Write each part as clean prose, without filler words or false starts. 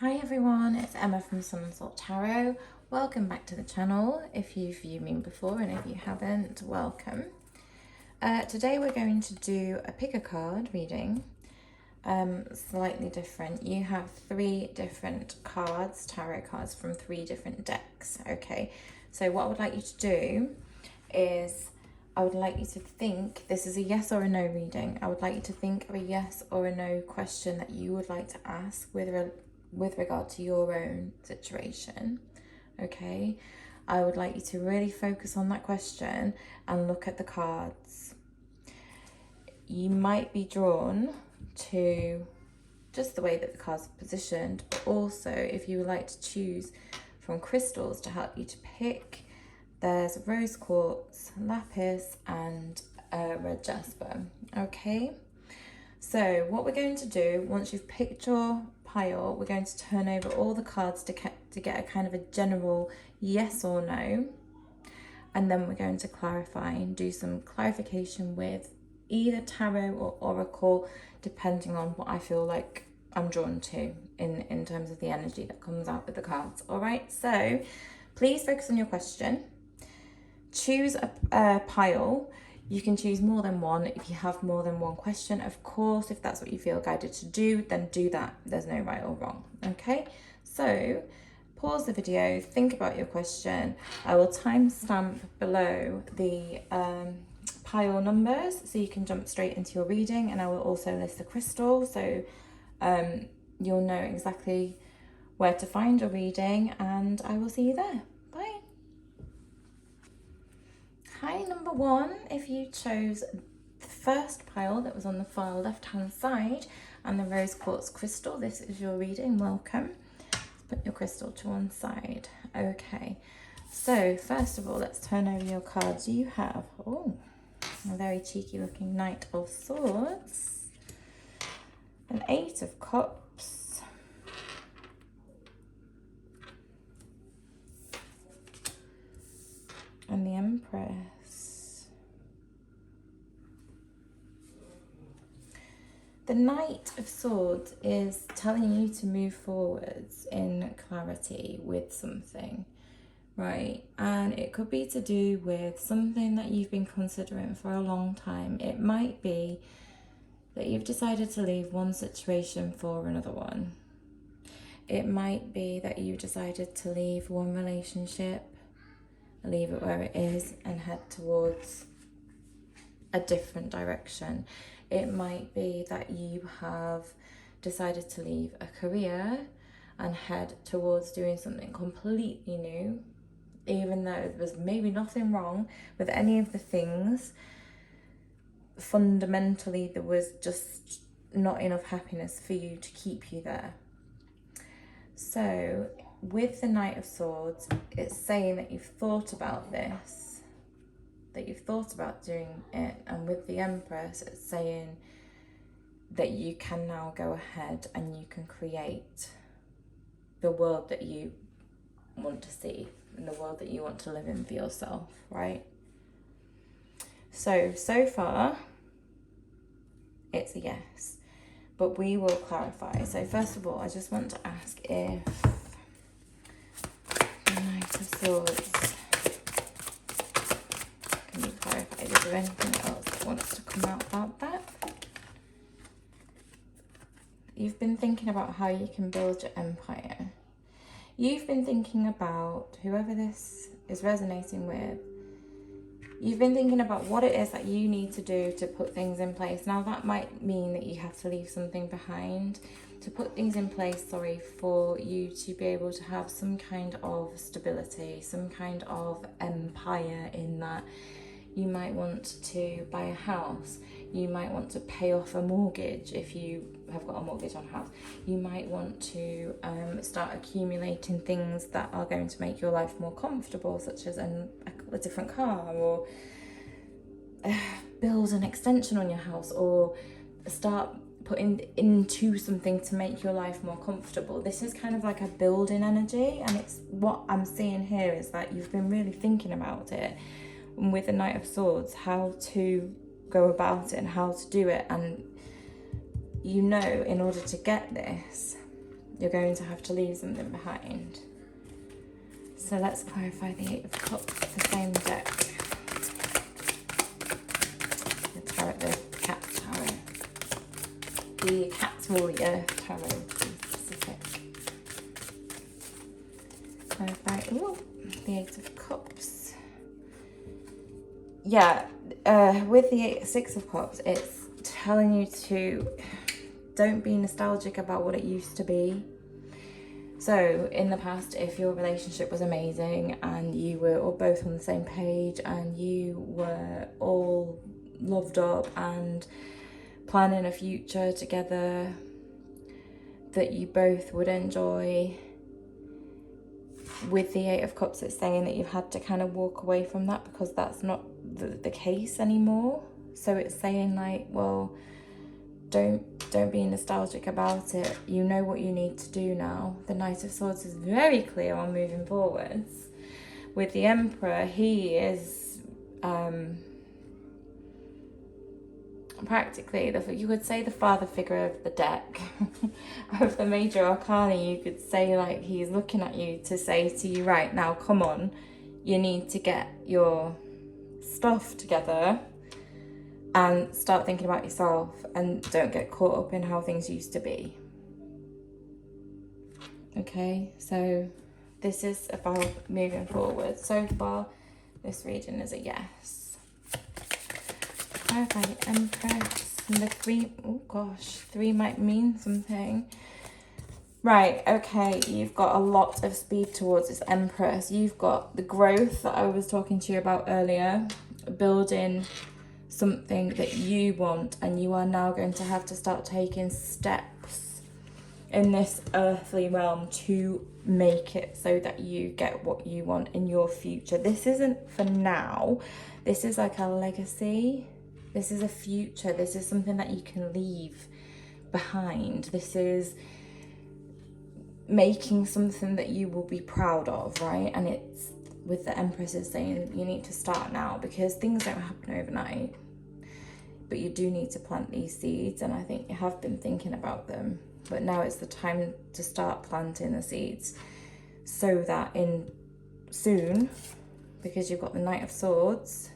Hi everyone, it's Emma from Untitled Tarot. Welcome back to the channel. If you've viewed me before and if you haven't, welcome. Today we're going to do a pick a card reading, slightly different. You have 3 different cards, tarot cards from 3 different decks, okay? So what I would like you to do is I would like you to think, this is a yes or a no reading. I would like you to think of a yes or a no question that you would like to ask with regard to your own situation, okay? I would like you to really focus on that question and look at the cards. You might be drawn to just the way that the cards are positioned, but also if you would like to choose from crystals to help you to pick, there's rose quartz, lapis, and red jasper, okay? So what we're going to do, once you've picked your pile, we're going to turn over all the cards to get a kind of a general yes or no. And then we're going to clarify and do some clarification with either tarot or oracle, depending on what I feel like I'm drawn to in terms of the energy that comes out with the cards. All right, so please focus on your question. Choose a pile. You can choose more than one if you have more than one question. Of course, if that's what you feel guided to do, then do that. There's no right or wrong, okay? So pause the video, think about your question. I will timestamp below the pile numbers so you can jump straight into your reading, and I will also list the crystal so you'll know exactly where to find your reading, and I will see you there. Bye. Hi, number 1, if you chose the first pile that was on the far left-hand side and the rose quartz crystal, this is your reading, welcome. Let's put your crystal to one side. Okay, so first of all, let's turn over your cards. You have, oh, a very cheeky looking Knight of Swords, an 8 of Cups, and the Empress. The Knight of Swords is telling you to move forwards in clarity with something, right? And it could be to do with something that you've been considering for a long time. It might be that you've decided to leave one situation for another one. It might be that you've decided to leave one relationship, leave it where it is, and head towards a different direction. It might be that you have decided to leave a career and head towards doing something completely new, even though there was maybe nothing wrong with any of the things. Fundamentally, there was just not enough happiness for you to keep you there. So with the Knight of Swords, it's saying that you've thought about this, that you've thought about doing it, and with the Empress, it's saying that you can now go ahead and you can create the world that you want to see and the world that you want to live in for yourself, right? So far, it's a yes, but we will clarify. So first of all, I just want to ask if the Knight of Swords, can you clarify, is there anything else that wants to come out about that? You've been thinking about how you can build your empire. You've been thinking about, whoever this is resonating with, you've been thinking about what it is that you need to do to put things in place. Now that might mean that you have to leave something behind, to put things in place, for you to be able to have some kind of stability, some kind of empire, in that you might want to buy a house, you might want to pay off a mortgage if you have got a mortgage on a house, you might want to start accumulating things that are going to make your life more comfortable, such as a different car, or build an extension on your house, or start putting into something to make your life more comfortable. This is kind of like a building energy, and it's what I'm seeing here is that you've been really thinking about it, and with the Knight of Swords, how to go about it and how to do it. And you know, in order to get this, you're going to have to leave something behind. So let's clarify the Eight of Cups, the same deck. The tarot, the cat tarot. The Cat's Warrior tarot, to be specific. Clarify, ooh, the Eight of Cups. Yeah, with the Six of Cups, it's telling you to don't be nostalgic about what it used to be. So in the past, if your relationship was amazing and you were all both on the same page and you were all loved up and planning a future together that you both would enjoy, with the Eight of Cups, it's saying that you've had to kind of walk away from that because that's not the case anymore. So it's saying like, well, don't be nostalgic about it. You know what you need to do now. The Knight of Swords is very clear on moving forwards. With the Emperor, he is practically, you could say, the father figure of the deck. Of the major arcana, you could say like he's looking at you to say to you, right now, come on, you need to get your stuff together and start thinking about yourself and don't get caught up in how things used to be. Okay, so this is about moving forward. So far, this reading is a yes. Clarify the Empress and the Three. Oh gosh, 3 might mean something. Right, okay, you've got a lot of speed towards this Empress. You've got the growth that I was talking to you about earlier, building something that you want, and you are now going to have to start taking steps in this earthly realm to make it so that you get what you want in your future. This isn't for now. This is like a legacy. This is a future. This is something that you can leave behind. This is making something that you will be proud of, right? And it's with the Empress is saying you need to start now because things don't happen overnight. But you do need to plant these seeds, and I think you have been thinking about them. But now it's the time to start planting the seeds so that in soon, because you've got the Knight of Swords,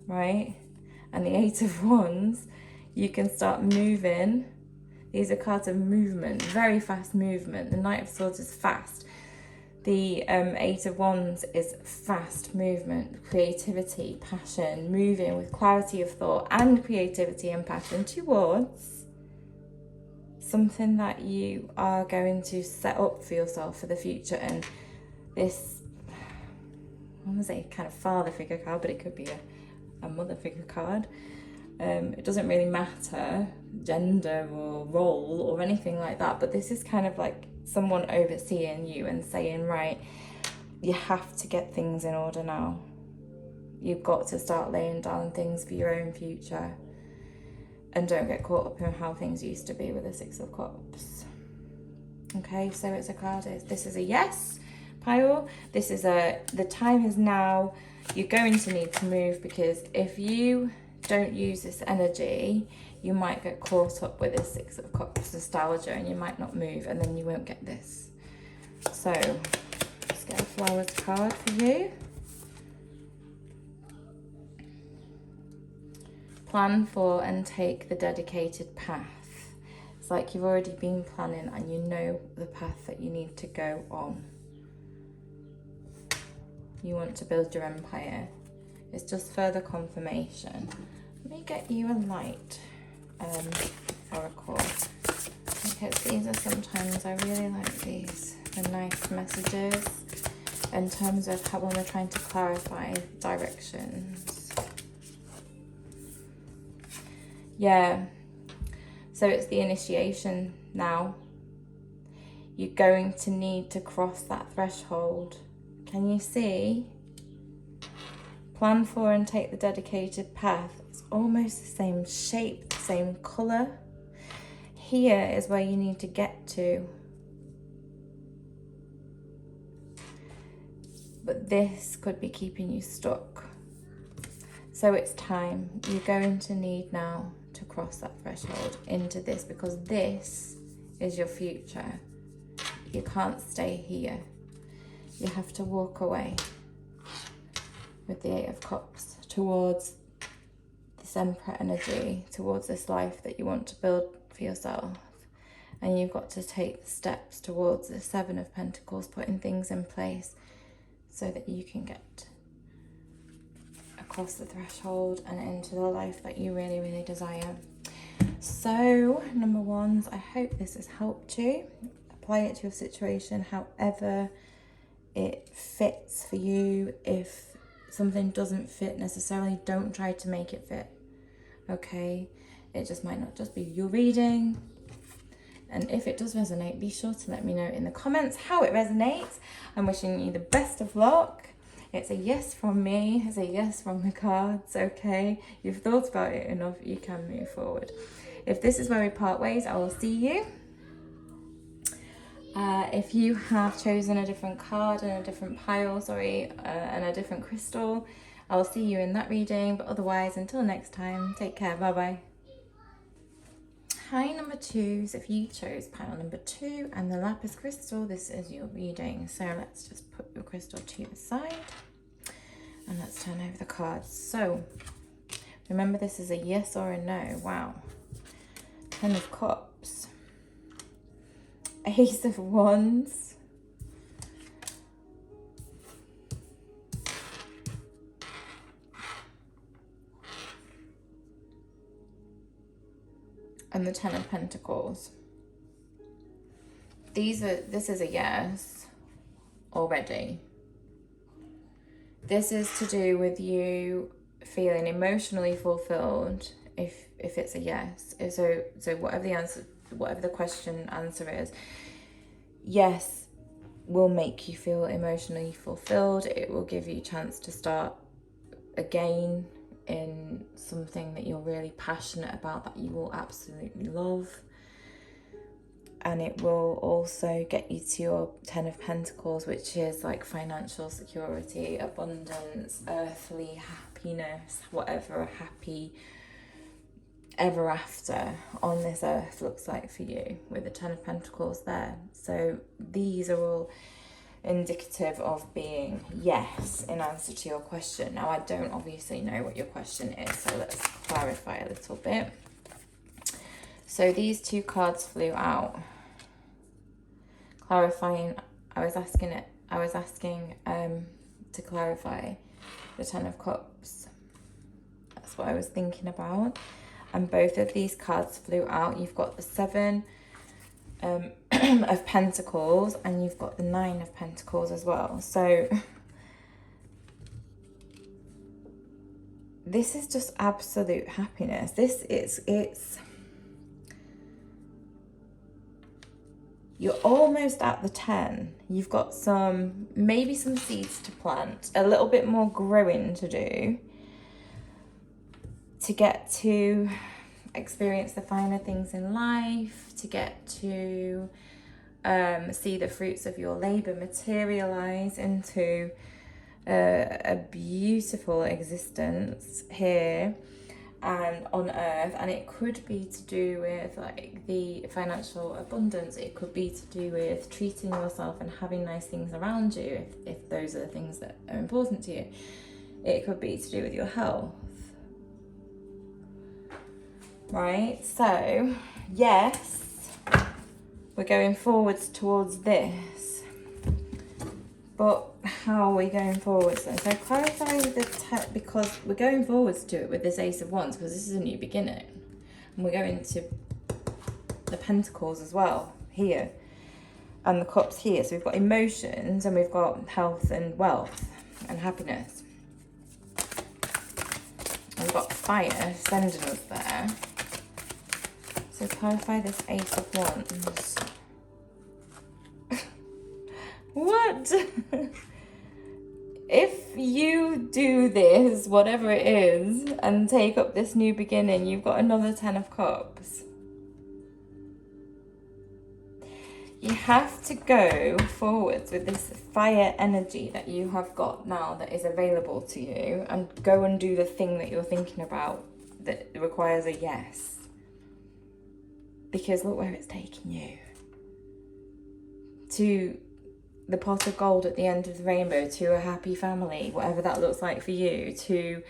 right? And the Eight of Wands, you can start moving. These are cards of movement, very fast movement. The Knight of Swords is fast. The Eight of Wands is fast movement, creativity, passion, moving with clarity of thought and creativity and passion towards something that you are going to set up for yourself for the future. And this, I want to say kind of father figure card, but it could be a mother figure card. It doesn't really matter gender or role or anything like that, but this is kind of like someone overseeing you and saying, right, you have to get things in order now. You've got to start laying down things for your own future and don't get caught up in how things used to be with the Six of Cups. Okay, so it's a card. This is a yes pile. This is the time is now. You're going to need to move, because if you don't use this energy, you might get caught up with this Six of Cups nostalgia and you might not move, and then you won't get this. So let's get a flowers card for you. Plan for and take the dedicated path. It's like you've already been planning and you know the path that you need to go on. You want to build your empire. It's just further confirmation. Let me get you a light oracle, because these are sometimes, I really like these, the nice messages in terms of how when we're trying to clarify directions. Yeah, so it's the initiation now. You're going to need to cross that threshold. Can you see? Plan for and take the dedicated path. It's almost the same shape, the same colour. Here is where you need to get to. But this could be keeping you stuck. So it's time. You're going to need now to cross that threshold into this, because this is your future. You can't stay here. You have to walk away with the Eight of Cups towards this Emperor energy, towards this life that you want to build for yourself. And you've got to take the steps towards the Seven of Pentacles, putting things in place so that you can get across the threshold and into the life that you really, really desire. So, number ones, I hope this has helped you. Apply it to your situation however it fits for you. If something doesn't fit necessarily, don't try to make it fit, okay? It just might not just be your reading. And if it does resonate, be sure to let me know in the comments how it resonates. I'm wishing you the best of luck. It's a yes from me, it's a yes from the cards, okay? You've thought about it enough, you can move forward. If this is where we part ways, I will see you. If you have chosen a different card and a different pile, and a different crystal, I will see you in that reading. But otherwise, until next time, take care, bye-bye. Hi, number twos. If you chose pile number 2 and the Lapis crystal, this is your reading. So let's just put your crystal to the side and let's turn over the cards. So remember, this is a yes or a no. Wow. 10 of Cups. Ace of Wands. And the 10 of Pentacles. This is a yes already. This is to do with you feeling emotionally fulfilled if it's a yes. So whatever the answer, whatever the question answer is, yes will make you feel emotionally fulfilled. It will give you a chance to start again in something that you're really passionate about, that you will absolutely love. And it will also get you to your 10 of Pentacles, which is like financial security, abundance, earthly happiness, whatever a happy ever after on this earth looks like for you, with the 10 of Pentacles there. So these are all indicative of being yes in answer to your question. Now, I don't obviously know what your question is, so let's clarify a little bit. So these two cards flew out, clarifying. I was asking to clarify the 10 of Cups. That's what I was thinking about. And both of these cards flew out. You've got the 7 of Pentacles, and you've got the 9 of Pentacles as well. So this is just absolute happiness. It's you're almost at the 10. You've got maybe some seeds to plant, a little bit more growing to do to get to experience the finer things in life, to get to see the fruits of your labor materialize into a beautiful existence here and on earth. And it could be to do with like the financial abundance. It could be to do with treating yourself and having nice things around you, if those are the things that are important to you. It could be to do with your health. Right, so yes, we're going forwards towards this, but how are we going forwards then? So clarify because we're going forwards to it with this Ace of Wands, because this is a new beginning, and we're going to the Pentacles as well here, and the Cups here. So we've got emotions, and we've got health and wealth and happiness, and we've got fire sending us there. So clarify this Ace of Wands. What? If you do this, whatever it is, and take up this new beginning, you've got another 10 of Cups. You have to go forwards with this fire energy that you have got now that is available to you, and go and do the thing that you're thinking about that requires a yes. Because look where it's taking you. to the pot of gold at the end of the rainbow, to a happy family, whatever that looks like for you, to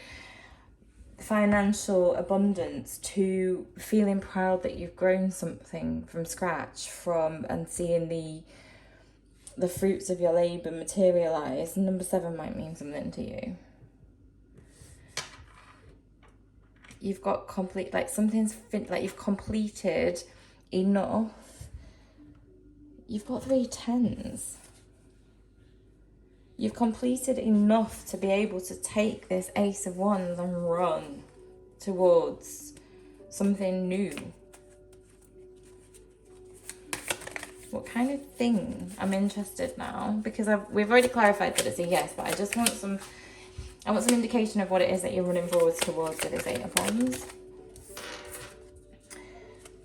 financial abundance, to feeling proud that you've grown something from scratch, and seeing the fruits of your labor materialize. Number 7 might mean something to you. You've got complete, like something's like you've completed enough. You've got 3 tens. You've completed enough to be able to take this Ace of Wands and run towards something new. What kind of thing? I'm interested now, because we've already clarified that it's a yes, but I just want some indication of what it is that you're running forwards towards with this 8 of Wands.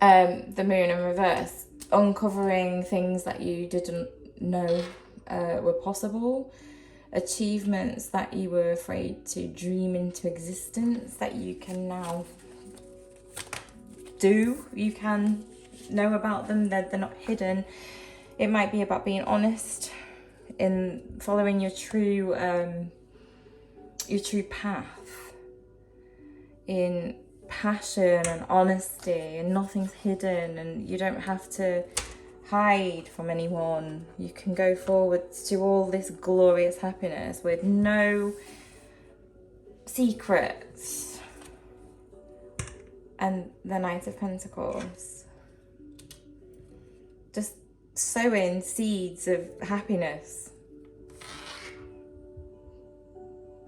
The Moon in reverse, uncovering things that you didn't know were possible, achievements that you were afraid to dream into existence that you can now do. You can know about them, they're not hidden. It might be about being honest in following your true path, in passion and honesty, and nothing's hidden, and you don't have to hide from anyone. You can go forwards to all this glorious happiness with no secrets. And the Knight of Pentacles, just sowing seeds of happiness.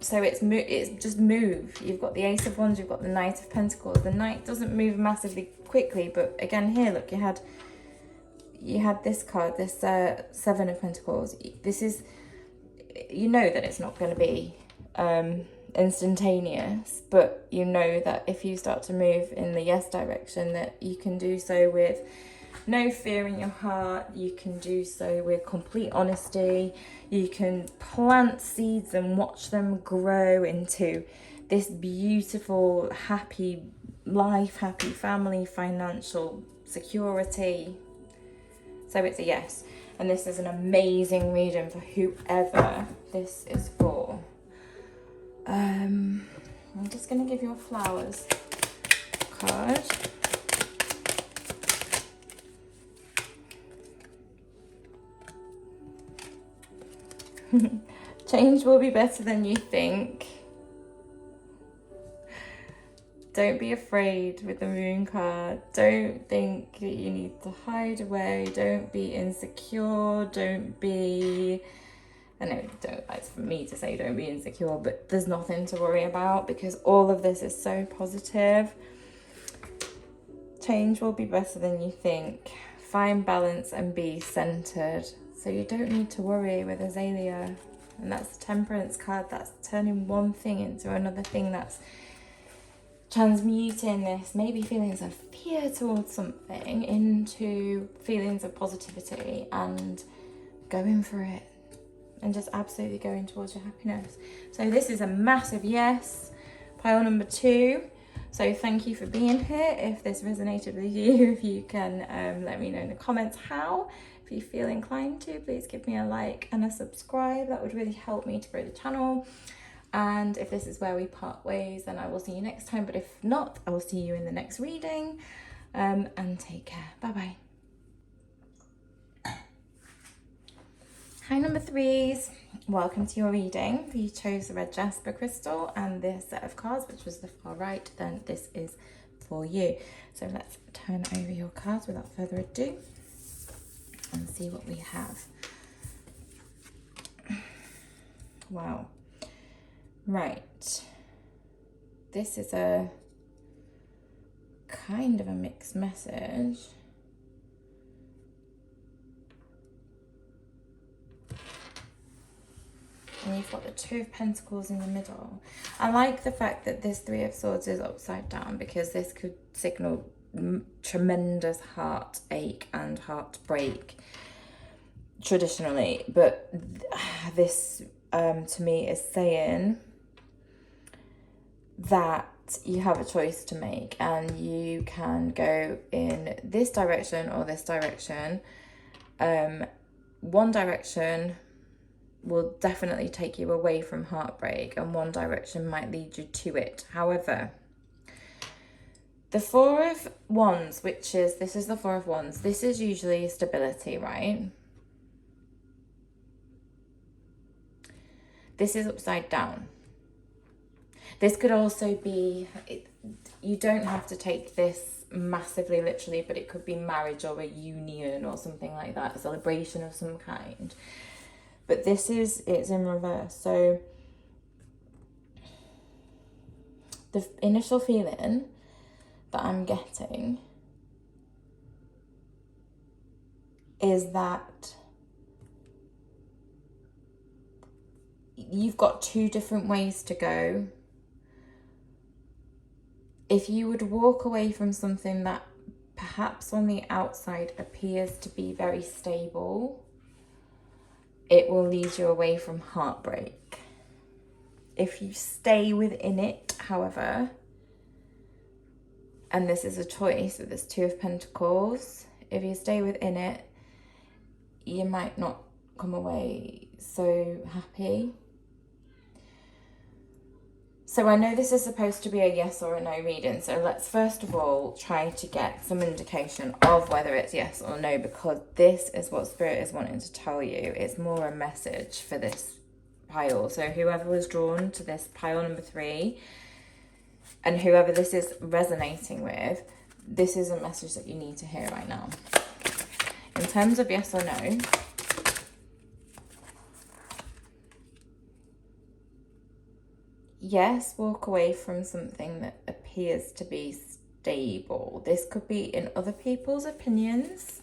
So it's just move. You've got the Ace of Wands, you've got the Knight of Pentacles. The Knight doesn't move massively quickly, but again here, look, you had this card, this 7 of Pentacles. This is, you know that it's not going to be instantaneous, but you know that if you start to move in the yes direction, that you can do so with no fear in your heart. You can do so with complete honesty. You can plant seeds and watch them grow into this beautiful, happy life, happy family, financial security. So it's a yes. And this is an amazing reading for whoever this is for. I'm just going to give you a flowers card. Change will be better than you think. Don't be afraid with the Moon card. Don't think that you need to hide away. Don't be insecure. Don't be... I know, it's for me to say don't be insecure, but there's nothing to worry about because all of this is so positive. Change will be better than you think. Find balance and be centered. So you don't need to worry with Azalea. And that's the Temperance card. That's turning one thing into another thing. That's transmuting this maybe feelings of fear towards something into feelings of positivity and going for it. And just absolutely going towards your happiness. So this is a massive yes. Pile number 2. So thank you for being here. If this resonated with you, if you can let me know in the comments how. If you feel inclined to, please give me a like and a subscribe. That would really help me to grow the channel. And if this is where we part ways, then I will see you next time. But if not, I will see you in the next reading. And take care. Bye-bye. Hi number 3s, welcome to your reading. If you chose the red Jasper crystal and this set of cards, which was the far right, then this is for you. So let's turn over your cards without further ado and see what we have. Wow. Right. This is a kind of a mixed message. And you've got the 2 of Pentacles in the middle. I like the fact that this 3 of Swords is upside down because this could signal tremendous heartache and heartbreak traditionally. But this, to me, is saying that you have a choice to make and you can go in this direction or this direction. one direction will definitely take you away from heartbreak, and one direction might lead you to it. However, the Four of Wands, this is the Four of Wands, this is usually stability, right? This is upside down. This could also be, you don't have to take this massively literally, but it could be marriage or a union or something like that, a celebration of some kind. But it's in reverse. So the initial feeling that I'm getting is that you've got two different ways to go. If you would walk away from something that perhaps on the outside appears to be very stable, it will lead you away from heartbreak. If you stay within it, however, and this is a choice with this Two of Pentacles, if you stay within it, you might not come away so happy. So I know this is supposed to be a yes or a no reading, so let's first of all try to get some indication of whether it's yes or no, because this is what Spirit is wanting to tell you. It's more a message for this pile. So whoever was drawn to this pile number 3, and whoever this is resonating with, this is a message that you need to hear right now. In terms of yes or no, yes, walk away from something that appears to be stable. This could be in other people's opinions,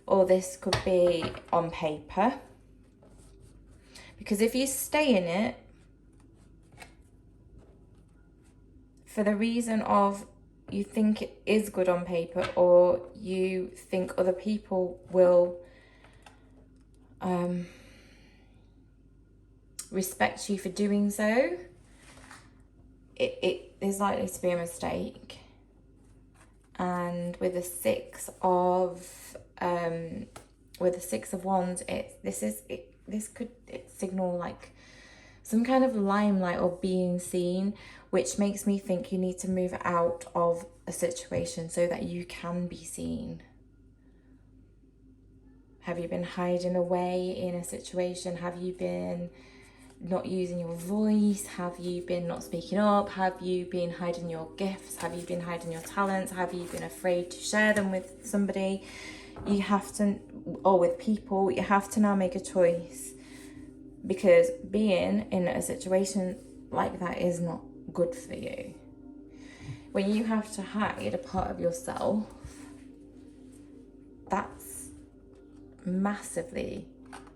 or this could be on paper. Because if you stay in it for the reason of you think it is good on paper, or you think other people will respect you for doing so, it is likely to be a mistake. And with the Six of Wands, this could signal like some kind of limelight or being seen, which makes me think you need to move out of a situation so that you can be seen. Have you been hiding away in a situation? Have you been not using your voice? Have you been not speaking up? Have you been hiding your gifts? Have you been hiding your talents? Have you been afraid to share them with somebody? You have to, or with people, you have to now make a choice, because being in a situation like that is not good for you. When you have to hide a part of yourself, that's massively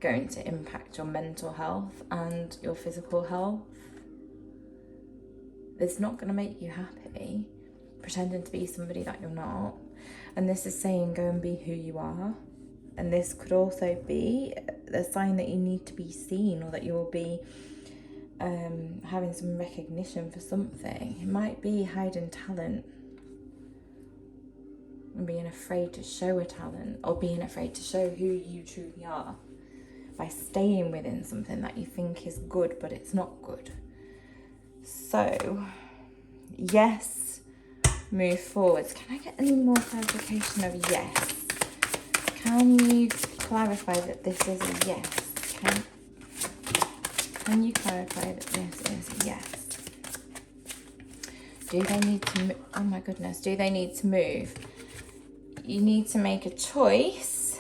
going to impact your mental health and your physical health. It's not going to make you happy pretending to be somebody that you're not. And this is saying go and be who you are. And this could also be a sign that you need to be seen, or that you will be having some recognition for something. It might be hiding talent and being afraid to show a talent, or being afraid to show who you truly are by staying within something that you think is good but it's not good. So yes, move forwards. Can I get any more clarification of yes? Can you clarify that this is a yes? Can you clarify that this is a yes? Do they need to oh my goodness, do they need to move? You need to make a choice.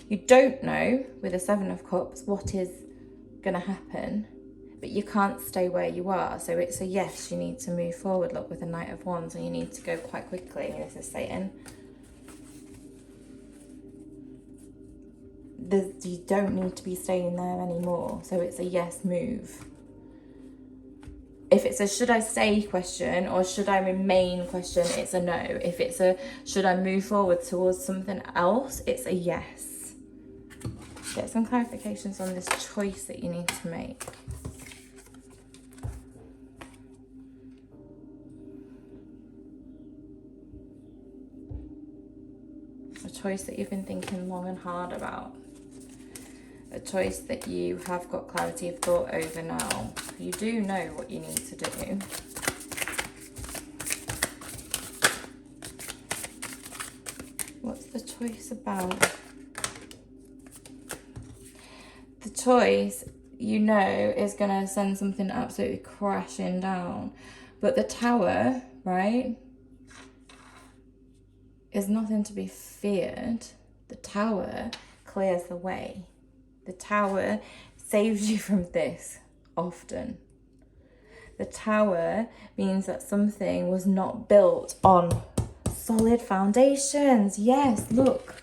You don't know with the Seven of Cups what is going to happen, but you can't stay where you are. So it's a yes, you need to move forward. Look, with the Knight of Wands, and you need to go quite quickly. This is saying you don't need to be staying there anymore. So it's a yes, move. If it's a should I stay question or should I remain question, it's a no. If it's a should I move forward towards something else, it's a yes. Get some clarifications on this choice that you need to make. A choice that you've been thinking long and hard about. a choice that you have got clarity of thought over now. You do know what you need to do. What's the choice about? The choice, you know, is going to send something absolutely crashing down. But the tower, right, is nothing to be feared. The tower clears the way. The tower saves you from this often. The tower means that something was not built on solid foundations. Yes, look.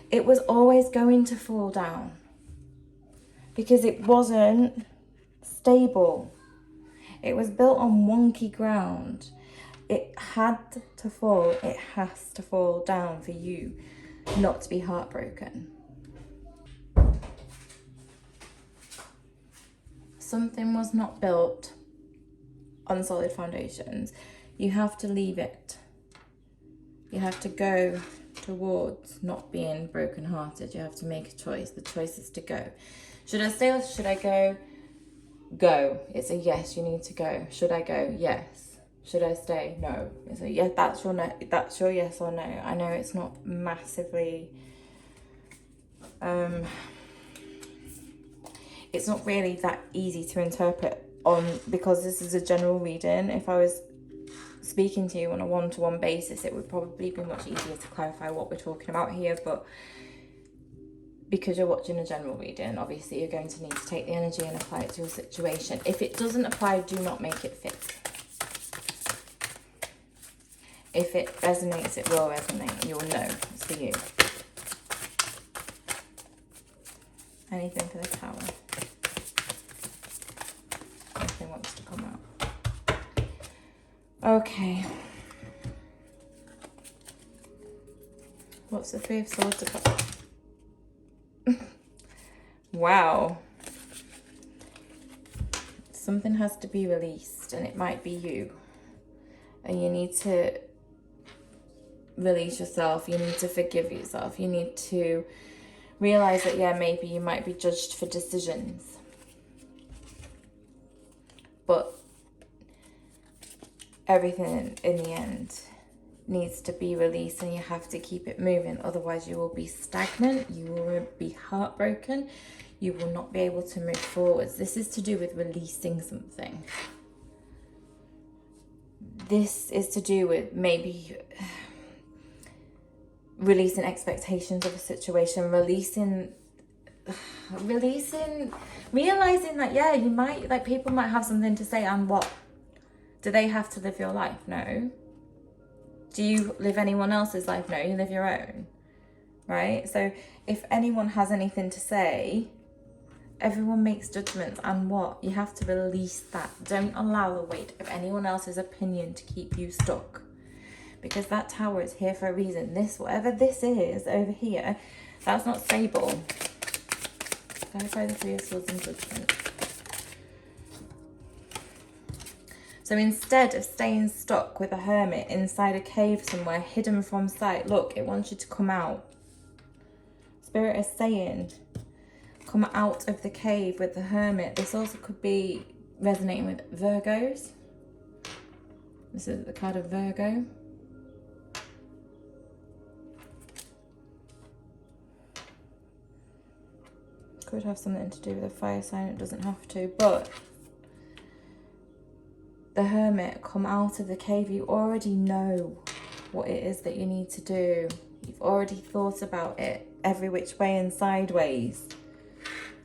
It was always going to fall down because it wasn't stable. It was built on wonky ground. It had to fall. It has to fall down for you not to be heartbroken. Something was not built on solid foundations. You have to leave it. You have to go towards not being brokenhearted. You have to make a choice. The choice is to go. Should I stay or should I go? Go. It's a yes, you need to go. Should I go? Yes. Should I stay? No. It's a yes, that's your no, that's your yes or no. I know it's not massively it's not really that easy to interpret on, because this is a general reading. If I was speaking to you on a one-to-one basis, it would probably be much easier to clarify what we're talking about here, but because you're watching a general reading, obviously you're going to need to take the energy and apply it to your situation. If it doesn't apply, do not make it fit. If it resonates, it will resonate. You'll know it's for you. Anything for the tower. Anything wants to come out. Okay. What's the Three of Swords about? Wow. Something has to be released, and it might be you. And you need to release yourself. You need to forgive yourself. You need to realize that, yeah, maybe you might be judged for decisions. But everything in the end needs to be released, and you have to keep it moving. Otherwise you will be stagnant, you will be heartbroken, you will not be able to move forwards. This is to do with releasing something. This is to do with maybe releasing expectations of a situation, realizing that, yeah, you might, like, people might have something to say, and what? Do they have to live your life? No. Do you live anyone else's life? No, you live your own, right? So if anyone has anything to say, everyone makes judgments, and what? You have to release that. Don't allow the weight of anyone else's opinion to keep you stuck, because that tower is here for a reason. This, whatever this is over here, that's not stable. Clarify the Three of Swords and Judgment. So instead of staying stuck with a hermit inside a cave somewhere, hidden from sight, look, it wants you to come out. Spirit is saying, come out of the cave with the hermit. This also could be resonating with Virgos. This is the card of Virgo. Could have something to do with a fire sign, it doesn't have to, but the hermit, come out of the cave. You already know what it is that you need to do. You've already thought about it every which way and sideways.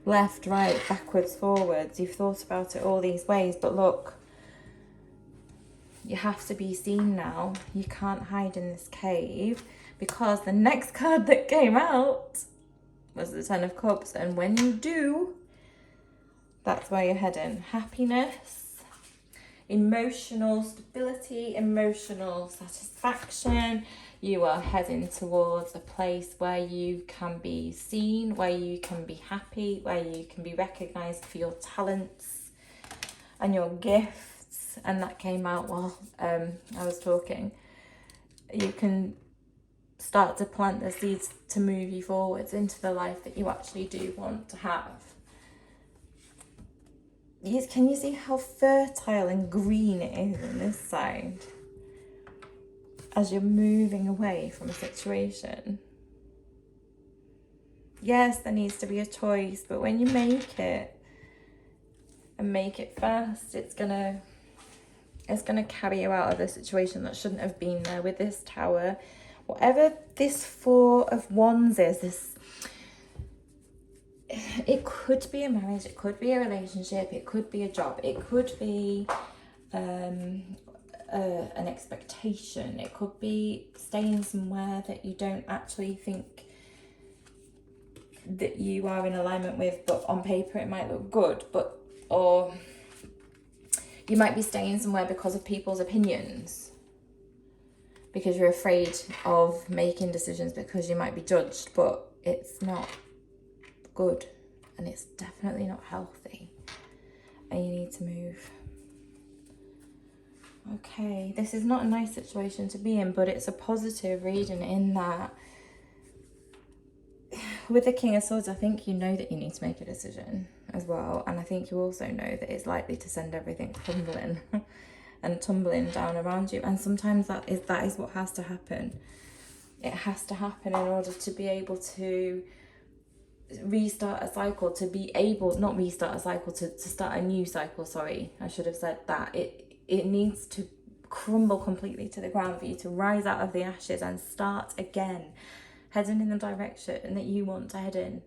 Left, right, backwards, forwards. You've thought about it all these ways, but look, you have to be seen now. You can't hide in this cave, because the next card that came out was the Ten of Cups, and when you do, that's where you're heading. Happiness, emotional stability, emotional satisfaction. You are heading towards a place where you can be seen, where you can be happy, where you can be recognized for your talents and your gifts. And that came out while I was talking. You can start to plant the seeds to move you forwards into the life that you actually do want to have. Can you see how fertile and green it is on this side as you're moving away from a situation? Yes, there needs to be a choice, but when you make it and make it fast, it's gonna carry you out of a situation that shouldn't have been there. With this Tower, whatever this Four of Wands is, it could be a marriage, it could be a relationship, it could be a job, it could be an expectation, it could be staying somewhere that you don't actually think that you are in alignment with, but on paper it might look good, or you might be staying somewhere because of people's opinions, because you're afraid of making decisions because you might be judged, but it's not good and it's definitely not healthy and you need to move. Okay, this is not a nice situation to be in, but it's a positive reading in that with the King of Swords, I think you know that you need to make a decision as well, and I think you also know that it's likely to send everything crumbling and tumbling down around you, and sometimes that is what has to happen. It has to happen in order to be able to restart a cycle, to be able, not restart a cycle, to start a new cycle, sorry, I should have said that. It needs to crumble completely to the ground for you to rise out of the ashes and start again, heading in the direction that you want to head in.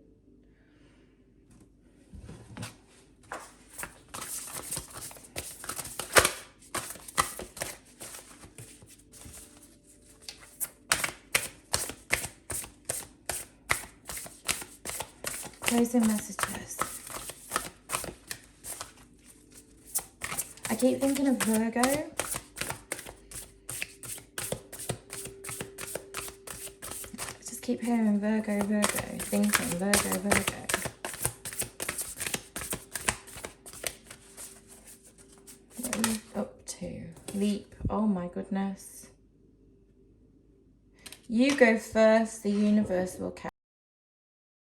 Closing messages. I keep thinking of Virgo. I just keep hearing Virgo, thinking Virgo. What are you up to? Leap. Oh my goodness. You go first, the universe will catch.